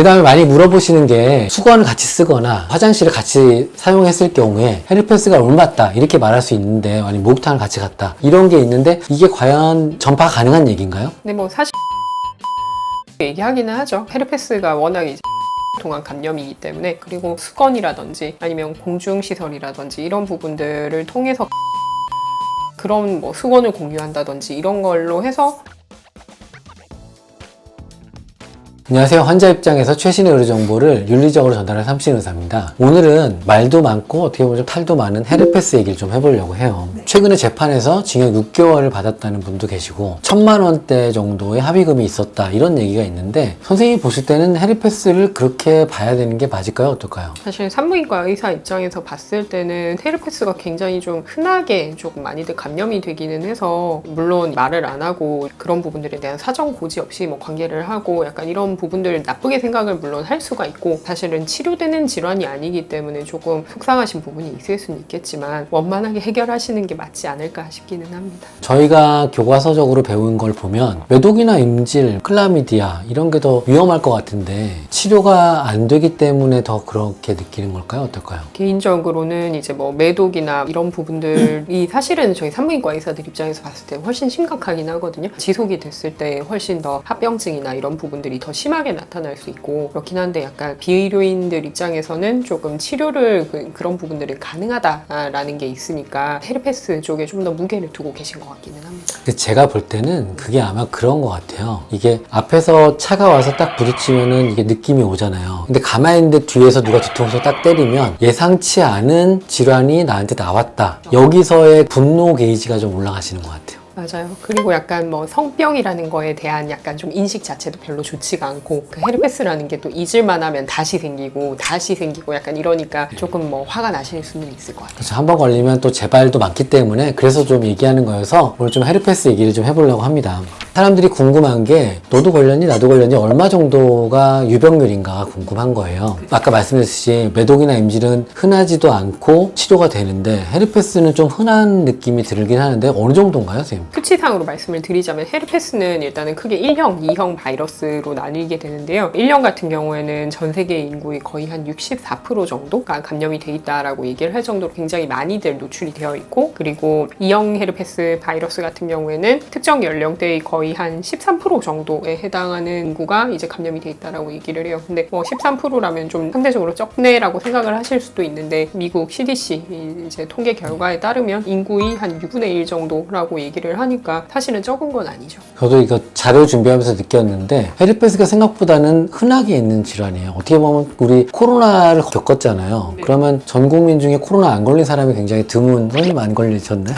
그 다음에 많이 물어보시는 게 수건을 같이 쓰거나 화장실을 같이 사용했을 경우에 헤르페스가 옮았다 이렇게 말할 수 있는데, 아니 목욕탕을 같이 갔다 이런 게 있는데, 이게 과연 전파가 가능한 얘기인가요? 근데 뭐 사실 얘기하기는 하죠. 헤르페스가 워낙 이제 동안 감염이기 때문에, 그리고 수건이라든지 아니면 공중시설이라든지 이런 부분들을 통해서 그런 뭐 수건을 공유한다든지 이런 걸로 해서. 안녕하세요. 환자 입장에서 최신의 의료 정보를 윤리적으로 전달하는 삼신 의사입니다. 오늘은 말도 많고 어떻게 보면 좀 탈도 많은 헤르페스 얘기를 좀 해보려고 해요. 최근에 재판에서 징역 6개월을 받았다는 분도 계시고 1,000만 원대 정도의 합의금이 있었다 이런 얘기가 있는데, 선생님이 보실 때는 헤르페스를 그렇게 봐야 되는 게 맞을까요? 어떨까요? 사실 산부인과 의사 입장에서 봤을 때는 헤르페스가 굉장히 좀 흔하게 조금 많이들 감염이 되기는 해서, 물론 말을 안 하고 그런 부분들에 대한 사정 고지 없이 뭐 관계를 하고 약간 이런 부분들 나쁘게 생각을 물론 할 수가 있고, 사실은 치료되는 질환이 아니기 때문에 조금 속상하신 부분이 있을 수는 있겠지만 원만하게 해결하시는 게 맞지 않을까 싶기는 합니다. 저희가 교과서적으로 배운 걸 보면 매독이나 임질, 클라미디아 이런 게 더 위험할 것 같은데, 치료가 안 되기 때문에 더 그렇게 느끼는 걸까요? 어떨까요? 개인적으로는 이제 뭐 매독이나 이런 부분들이 사실은 저희 산부인과 의사들 입장에서 봤을 때 훨씬 심각하긴 하거든요. 지속이 됐을 때 훨씬 더 합병증이나 이런 부분들이 더 심하게 나타날 수 있고 그렇긴 한데, 약간 비의료인들 입장에서는 조금 치료를 그런 부분들이 가능하다라는 게 있으니까 헤르페스 쪽에 좀 더 무게를 두고 계신 것 같기는 합니다. 제가 볼 때는 그게 아마 그런 것 같아요. 이게 앞에서 차가 와서 딱 부딪히면은 이게 느낌이 오잖아요. 근데 가만히 있는데 뒤에서 누가 뒤통수 딱 때리면 예상치 않은 질환이 나한테 나왔다. 여기서의 분노 게이지가 좀 올라가시는 것 같아요. 맞아요. 그리고 약간 뭐 성병이라는 거에 대한 약간 좀 인식 자체도 별로 좋지가 않고, 그 헤르페스라는 게 또 잊을만 하면 다시 생기고 약간 이러니까 조금 뭐 화가 나실 수는 있을 것 같아요. 그래서 한 번 걸리면 또 재발도 많기 때문에 그래서 좀 얘기하는 거여서 오늘 좀 헤르페스 얘기를 좀 해보려고 합니다. 사람들이 궁금한 게 너도 걸렸니 나도 걸렸니 얼마 정도가 유병률인가 궁금한 거예요. 아까 말씀드렸듯이 매독이나 임질은 흔하지도 않고 치료가 되는데, 헤르페스는 좀 흔한 느낌이 들긴 하는데 어느 정도인가요, 선생님? 수치상으로 말씀을 드리자면 헤르페스는 일단은 크게 1형, 2형 바이러스로 나뉘게 되는데요. 1형 같은 경우에는 전 세계 인구의 거의 한 64% 정도가 감염이 돼 있다라고 얘기를 할 정도로 굉장히 많이들 노출이 되어 있고, 그리고 2형 헤르페스 바이러스 같은 경우에는 특정 연령대의 거의 한 13% 정도에 해당하는 인구가 이제 감염이 돼 있다라고 얘기를 해요. 근데 뭐 13%라면 좀 상대적으로 적네라고 생각을 하실 수도 있는데, 미국 CDC 이제 통계 결과에 따르면 인구의 한 6분의 1 정도라고 얘기를 하니까 사실은 적은 건 아니죠. 저도 이거 자료 준비하면서 느꼈는데 헤르페스가 생각보다는 흔하게 있는 질환이에요. 어떻게 보면 우리 코로나를 겪었잖아요. 네. 그러면 전 국민 중에 코로나 안 걸린 사람이 굉장히 드문, 선생님 안 걸리셨나요?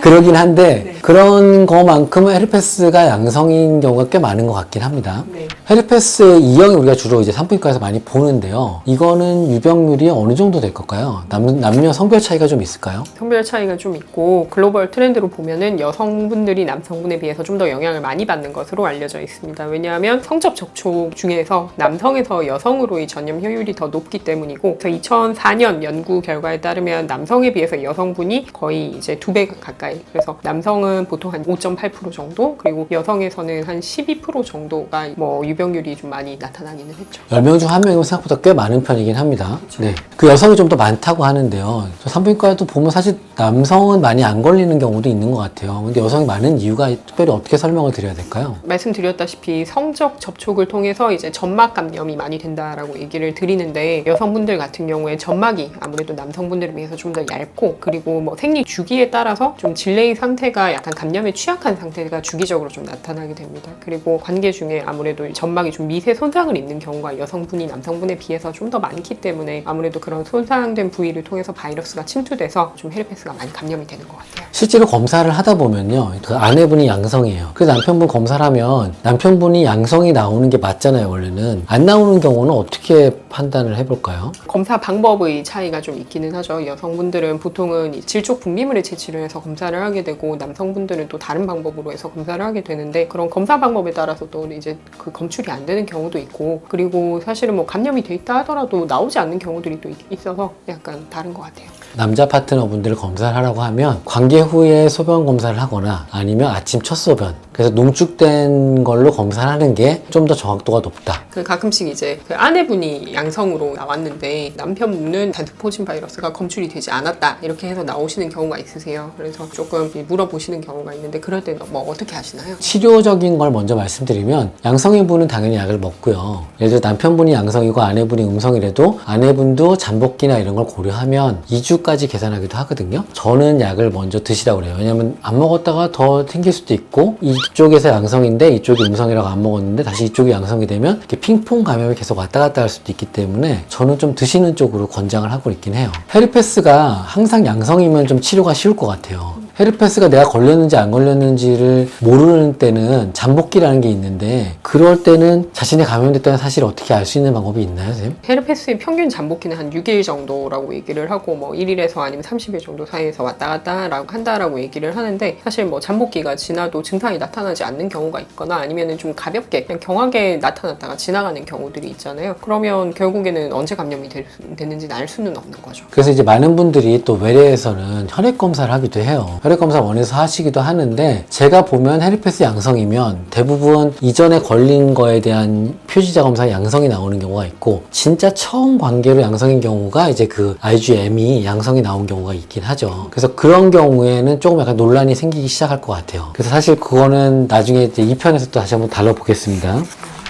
그러긴 한데 네. 그런 거만큼은 헤르페스가 양성인 경우가 꽤 많은 것 같긴 합니다. 네. 헤르페스 2형이 우리가 주로 이제 산부인과에서 많이 보는데요. 이거는 유병률이 어느 정도 될 걸까요? 남녀 성별 차이가 좀 있을까요? 성별 차이가 좀 있고, 글로벌 트렌드로 보면은 여성분들이 남성분에 비해서 좀 더 영향을 많이 받는 것으로 알려져 있습니다. 왜냐하면 성적 접촉 중에서 남성에서 여성으로의 전염 효율이 더 높기 때문이고, 2004년 연구 결과에 따르면 남성에 비해서 여성분이 거의 이제 2배 가까이, 그래서 남성은 보통 한 5.8% 정도, 그리고 여성에서는 한 12% 정도가 뭐 유병률이 좀 많이 나타나기는 했죠. 10명 중 1명이면 생각보다 꽤 많은 편이긴 합니다. 네. 그 여성이 좀 더 많다고 하는데요. 산부인과에도 보면 사실 남성은 많이 안 걸리는 경우도 있는 것 같아요. 근데 여성이 많은 이유가 특별히 어떻게 설명을 드려야 될까요? 말씀드렸다시피 성적 접촉을 통해서 이제 점막 감염이 많이 된다라고 얘기를 드리는데, 여성분들 같은 경우에 점막이 아무래도 남성분들에 비해서 좀 더 얇고, 그리고 뭐 생리 주기에 따라서 좀 질레의 상태가 약간 감염에 취약한 상태가 주기적으로 좀 나타나게 됩니다. 그리고 관계 중에 아무래도 점막이 좀 미세 손상을 입는 경우가 여성분이 남성분에 비해서 좀 더 많기 때문에, 아무래도 그런 손상된 부위를 통해서 바이러스가 침투돼서 좀 헤르페스가 많이 감염이 되는 것 같아요. 실제로 검사를 하다 보면요, 그 아내분이 양성이에요. 그래서 남편분 검사를 하면 남편분이 양성이 나오는 게 맞잖아요. 원래는 안 나오는 경우는 어떻게 판단을 해볼까요? 검사 방법의 차이가 좀 있기는 하죠. 여성분들은 보통은 질적 분비물에 채취를 해서 검사를 하게 되고, 남성분들은 또 다른 방법으로 해서 검사를 하게 되는데, 그런 검사 방법에 따라서 또 이제 그 검출이 안 되는 경우도 있고, 그리고 사실은 뭐 감염이 돼 있다 하더라도 나오지 않는 경우들이 또 있어서 약간 다른 것 같아요. 남자 파트너분들을 검사를 하라고 하면 관계 후에 소변 검사를 하거나 아니면 아침 첫 소변, 그래서 농축된 걸로 검사를 하는 게 좀 더 정확도가 높다. 그 가끔씩 이제 그 아내분이 양성으로 나왔는데 남편분은 단투포진 바이러스가 검출이 되지 않았다 이렇게 해서 나오시는 경우가 있으세요. 그래서 조금 물어보시는 경우가 있는데 그럴 때는 뭐 어떻게 하시나요? 치료적인 걸 먼저 말씀드리면 양성인 분은 당연히 약을 먹고요. 예를 들어 남편분이 양성이고 아내분이 음성이라도 아내분도 잠복기나 이런 걸 고려하면 2주까지 계산하기도 하거든요. 저는 약을 먼저 드시라고 그래요. 왜냐면 안 먹었다가 더 생길 수도 있고 이쪽에서 양성인데 이쪽이 음성이라고 안 먹었는데 다시 이쪽이 양성이 되면 이렇게 핑퐁 감염이 계속 왔다 갔다 할 수도 있기 때문에 저는 좀 드시는 쪽으로 권장을 하고 있긴 해요. 헤르페스가 항상 양성이면 좀 치료가 쉬울 것 같아요. 헤르페스가 내가 걸렸는지 안 걸렸는지를 모르는 때는 잠복기라는 게 있는데 그럴 때는 자신이 감염됐다는 사실을 어떻게 알 수 있는 방법이 있나요, 선생님? 헤르페스의 평균 잠복기는 한 6일 정도라고 얘기를 하고 뭐 1일에서 아니면 30일 정도 사이에서 왔다 갔다 한다라고 얘기를 하는데 사실 뭐 잠복기가 지나도 증상이 나타나지 않는 경우가 있거나 아니면은 좀 가볍게 그냥 경하게 나타났다가 지나가는 경우들이 있잖아요. 그러면 결국에는 언제 감염이 됐는지는 알 수는 없는 거죠. 그래서 이제 많은 분들이 또 외래에서는 혈액 검사를 하기도 해요. 혈액 검사 원해서 하시기도 하는데 제가 보면 헤르페스 양성이면 대부분 이전에 걸린 거에 대한 표지자 검사 양성이 나오는 경우가 있고 진짜 처음 관계로 양성인 경우가 이제 그 IgM이 양성이 나온 경우가 있긴 하죠. 그래서 그런 경우에는 조금 약간 논란이 생기기 시작할 것 같아요. 그래서 사실 그거는 나중에 이제 2편에서 또 다시 한번 다뤄보겠습니다.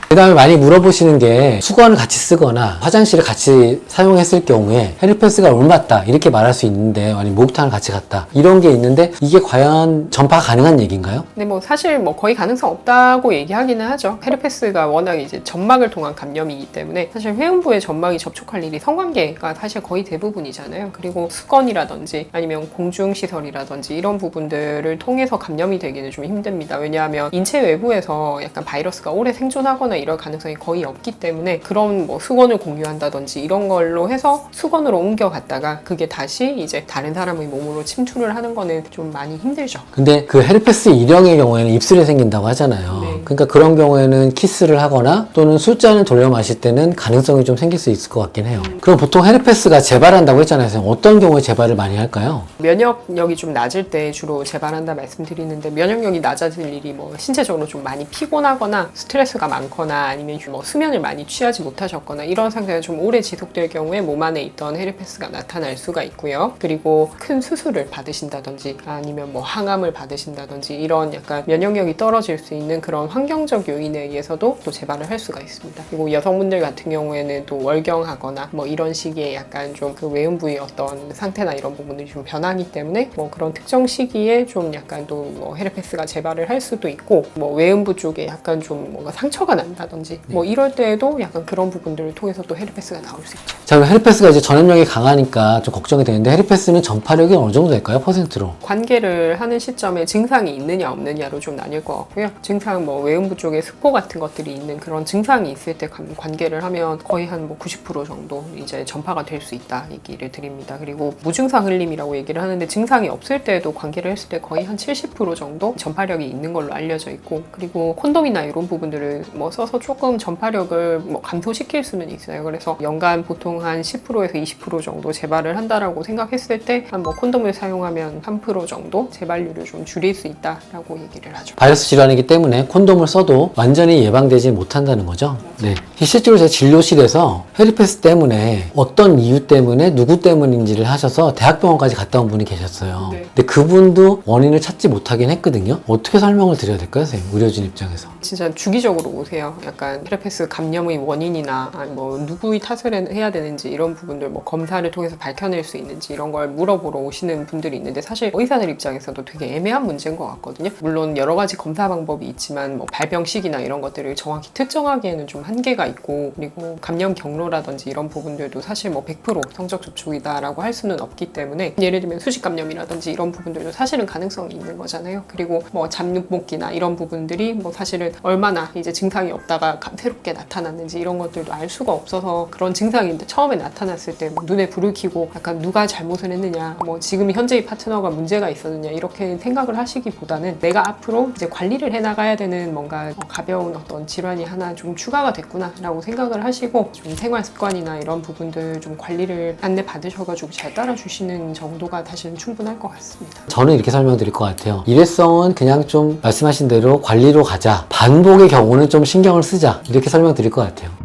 그 다음에 많이 물어보시는 게 수건을 같이 쓰거나 화장실을 같이 사용했을 경우에 헤르페스가 옮았다 이렇게 말할 수 있는데 아니면 목욕탕을 같이 갔다 이런 게 있는데 이게 과연 전파가 가능한 얘기인가요? 근데 뭐 사실 뭐 거의 가능성 없다고 얘기하기는 하죠. 헤르페스가 워낙 이제 점막을 통한 감염이기 때문에 사실 회음부에 점막이 접촉할 일이 성관계가 사실 거의 대부분이잖아요. 그리고 수건이라든지 아니면 공중시설이라든지 이런 부분들을 통해서 감염이 되기는 좀 힘듭니다. 왜냐하면 인체 외부에서 약간 바이러스가 오래 생존하거나 이럴 가능성이 거의 없기 때문에 그런 뭐 수건을 공유한다든지 이런 걸로 해서 수건으로 옮겨갔다가 그게 다시 이제 다른 사람의 몸으로 침투를 하는 거는 좀 많이 힘들죠. 근데 그 헤르페스 일형의 경우에는 입술에 생긴다고 하잖아요. 네. 그러니까 그런 경우에는 키스를 하거나 또는 술잔을 돌려 마실 때는 가능성이 좀 생길 수 있을 것 같긴 해요. 그럼 보통 헤르페스가 재발한다고 했잖아요. 선생님. 어떤 경우에 재발을 많이 할까요? 면역력이 좀 낮을 때 주로 재발한다 말씀드리는데 면역력이 낮아질 일이 뭐 신체적으로 좀 많이 피곤하거나 스트레스가 많거나 아니면 뭐 수면을 많이 취하지 못하셨거나 이런 상태가 좀 오래 지속될 경우에 몸 안에 있던 헤르페스가 나타날 수가 있고요. 그리고 큰 수술을 받으신다든지 아니면 뭐 항암을 받으신다든지 이런 약간 면역력이 떨어질 수 있는 그런 환경적 요인에 의해서도 또 재발을 할 수가 있습니다. 그리고 여성분들 같은 경우에는 또 월경하거나 뭐 이런 시기에 약간 좀 그 외음부의 어떤 상태나 이런 부분들이 좀 변하기 때문에 뭐 그런 특정 시기에 좀 약간 또 뭐 헤르페스가 재발을 할 수도 있고 뭐 외음부 쪽에 약간 좀 뭔가 상처가 난다든지 뭐 이럴 때에도 약간 그런 부분들을 통해서 또 헤르페스가 나올 수 있죠. 자, 그럼 헤르페스가 이제 전염력이 강하니까 좀 걱정이 되는데 헤르페스는 전파력이 어느 정도 될까요? 퍼센트로? 관계를 하는 시점에 증상이 있느냐 없느냐로 좀 나뉠 것 같고요. 증상 뭐 외음부 쪽에 스포 같은 것들이 있는 그런 증상이 있을 때 관계를 하면 거의 한 뭐 90% 정도 이제 전파가 될 수 있다 얘기를 드립니다. 그리고 무증상 흘림이라고 얘기를 하는데 증상이 없을 때도 관계를 했을 때 거의 한 70% 정도 전파력이 있는 걸로 알려져 있고 그리고 콘돔이나 이런 부분들을 뭐 써서 조금 전파력을 뭐 감소시킬 수는 있어요. 그래서 연간 보통 한 10%에서 20% 정도 재발을 한다라고 생각했을 때 한 뭐 콘돔을 사용하면 3% 정도 재발률을 좀 줄일 수 있다라고 얘기를 하죠. 바이러스 질환이기 때문에 콘돔을 써도 완전히 예방되지 못한다는 거죠. 네. 실제로 제 진료실에서 헤르페스 때문에 어떤 이유 때문에 누구 때문인지를 하셔서 대학병원까지 갔다 온 분이 계셨어요. 네. 근데 그분도 원인을 찾지 못하긴 했거든요. 어떻게 설명을 드려야 될까요, 선생님? 의료진 입장에서. 진짜 주기적으로 오세요. 약간 헤르페스 감염의 원인이나 아니 뭐 누구의 탓을 해야 되는지 이런 부분들 뭐 검사를 통해서 밝혀낼 수 있는지 이런 걸 물어보러 오시는 분들이 있는데 사실 의사들 입장에서도 되게 애매한 문제인 것 같거든요. 물론 여러 가지 검사 방법이 있지만 뭐 발병 시기나 이런 것들을 정확히 특정하기에는 좀 한계가 있고 그리고 감염 경로라든지 이런 부분들도 사실 뭐 100% 성적 접촉이다라고 할 수는 없기 때문에 예를 들면 수직 감염이라든지 이런 부분들도 사실은 가능성이 있는 거잖아요. 그리고 뭐 잡육목기나 이런 부분들이 뭐 사실은 얼마나 이제 증상이 없다가 새롭게 나타났는지 이런 것들도 알 수가 없어서 그런 증상이 처음에 나타났을 때 뭐 눈에 불을 켜고 약간 누가 잘못을 했느냐 뭐 지금 현재의 파트너가 문제가 있었느냐 이렇게 생각을 하시기보다는 내가 앞으로 이제 관리를 해나가야 되는 다른 뭔가 가벼운 어떤 질환이 하나 좀 추가가 됐구나라고 생각을 하시고 좀 생활 습관이나 이런 부분들 좀 관리를 안내 받으셔가지고 잘 따라주시는 정도가 사실은 충분할 것 같습니다. 저는 이렇게 설명드릴 것 같아요. 일회성은 그냥 좀 말씀하신 대로 관리로 가자. 반복의 경우는 좀 신경을 쓰자. 이렇게 설명드릴 것 같아요.